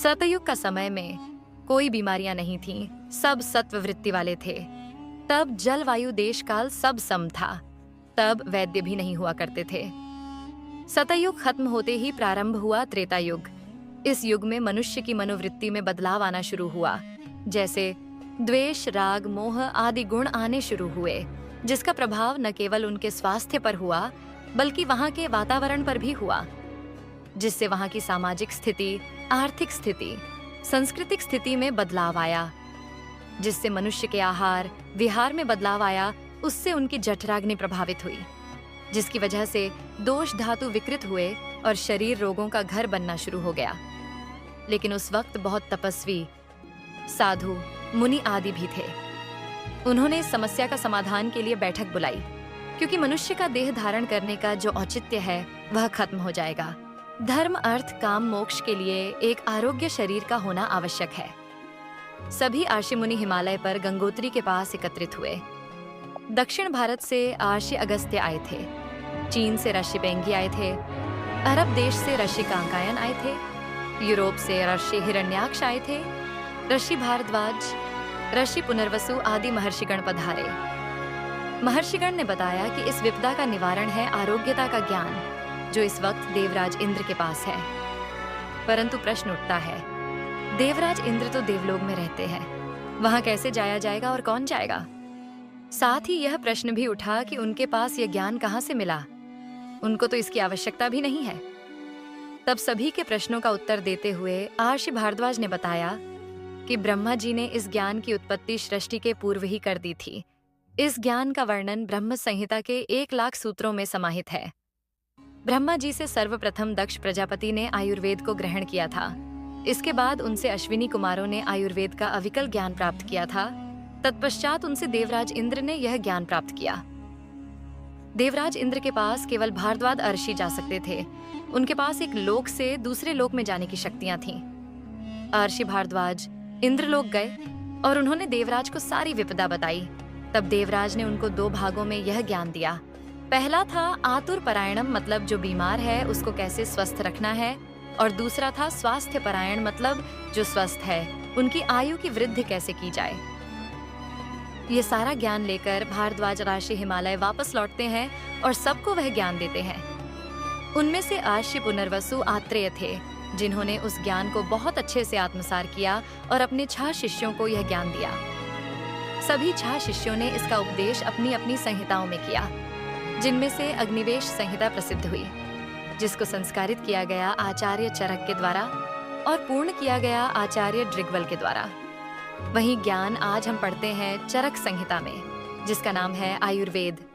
सतयुग का समय में कोई बीमारियां नहीं थीं, सब सत्व वृत्ति वाले थे। तब जलवायु देश काल सब सम था। तब वैद्य भी नहीं हुआ करते थे। सतयुग खत्म होते ही प्रारंभ हुआ त्रेता युग। इस युग में मनुष्य की मनोवृत्ति में बदलाव आना शुरू हुआ, जैसे द्वेष, राग, मोह आदि गुण आने शुरू हुए, जिसका प्रभाव न केवल उनके स्वास्थ्य पर हुआ बल्कि वहां के वातावरण पर भी हुआ, जिससे वहां की सामाजिक स्थिति, आर्थिक स्थिति, सांस्कृतिक स्थिति में बदलाव आया, जिससे मनुष्य के आहार विहार में बदलाव आया। उससे उनकी जठराग्नि प्रभावित हुई, जिसकी वजह से दोष धातु विकृत हुए और शरीर रोगों का घर बनना शुरू हो गया। लेकिन उस वक्त बहुत तपस्वी, साधु, मुनि आदि भी थे। उन्होंने इस समस्या का समाधान के लिए बैठक बुलाई, क्योंकि मनुष्य का देह धारण करने का जो औचित्य है वह खत्म हो जाएगा। धर्म, अर्थ, काम, मोक्ष के लिए एक आरोग्य शरीर का होना आवश्यक है। सभी आर्षि मुनि हिमालय पर गंगोत्री के पास एकत्रित हुए। दक्षिण भारत से आर्षि अगस्त्य आए थे, चीन से ऋषि बेंगी आए थे, अरब देश से ऋषि कांकायन आए थे, यूरोप से ऋषि हिरण्याक्ष आए थे, ऋषि भारद्वाज, ऋषि पुनर्वसु आदि महर्षिगण पधारे। महर्षिगण ने बताया कि इस विपदा का निवारण है आरोग्यता का ज्ञान, जो इस वक्त देवराज इंद्र के पास है। परंतु प्रश्न उठता है, देवराज इंद्र तो देवलोक में रहते हैं, वहां कैसे जाया जाएगा और कौन जाएगा? साथ ही यह प्रश्न भी उठा कि उनके पास यह ज्ञान कहां से मिला? उनको तो इसकी आवश्यकता भी नहीं है। तब सभी के प्रश्नों का उत्तर देते हुए आर्षि भारद्वाज ने बताया कि ब्रह्मा जी ने इस ज्ञान की उत्पत्ति सृष्टि के पूर्व ही कर दी थी। इस ज्ञान का वर्णन ब्रह्म संहिता के 1,00,000 सूत्रों में समाहित है। ब्रह्मा जी से सर्वप्रथम दक्ष प्रजापति ने आयुर्वेद को ग्रहण किया था। इसके बाद उनसे अश्विनी कुमारों ने आयुर्वेद का अविकल ज्ञान प्राप्त किया था। तत्पश्चात उनसे देवराज इंद्र ने यह ज्ञान प्राप्त किया। देवराज इंद्र के पास केवल भारद्वाज अर्षि जा सकते थे। उनके पास एक लोक से दूसरे लोक में जाने की शक्तियां थीं। अर्षि भारद्वाज इंद्रलोक गए और उन्होंने देवराज को सारी विपदा बताई। तब देवराज ने उनको 2 भागों में यह ज्ञान दिया। पहला था आतुर परायणम, मतलब जो बीमार है उसको कैसे स्वस्थ रखना है, और दूसरा था स्वास्थ्य परायण, मतलब जो स्वस्थ है उनकी आयु की वृद्धि कैसे की जाए। ये सारा ज्ञान लेकर भारद्वाज ऋषि हिमालय वापस लौटते हैं और सबको वह ज्ञान देते हैं। उनमें से आर्षि पुनर्वसु आत्रेय थे, जिन्होंने उस ज्ञान को बहुत अच्छे से आत्मसार किया और अपने 6 शिष्यों को यह ज्ञान दिया। सभी 6 शिष्यों ने इसका उपदेश अपनी अपनी संहिताओं में किया, जिनमें से अग्निवेश संहिता प्रसिद्ध हुई, जिसको संस्कारित किया गया आचार्य चरक के द्वारा और पूर्ण किया गया आचार्य दृग्वल के द्वारा। वही ज्ञान आज हम पढ़ते हैं चरक संहिता में, जिसका नाम है आयुर्वेद।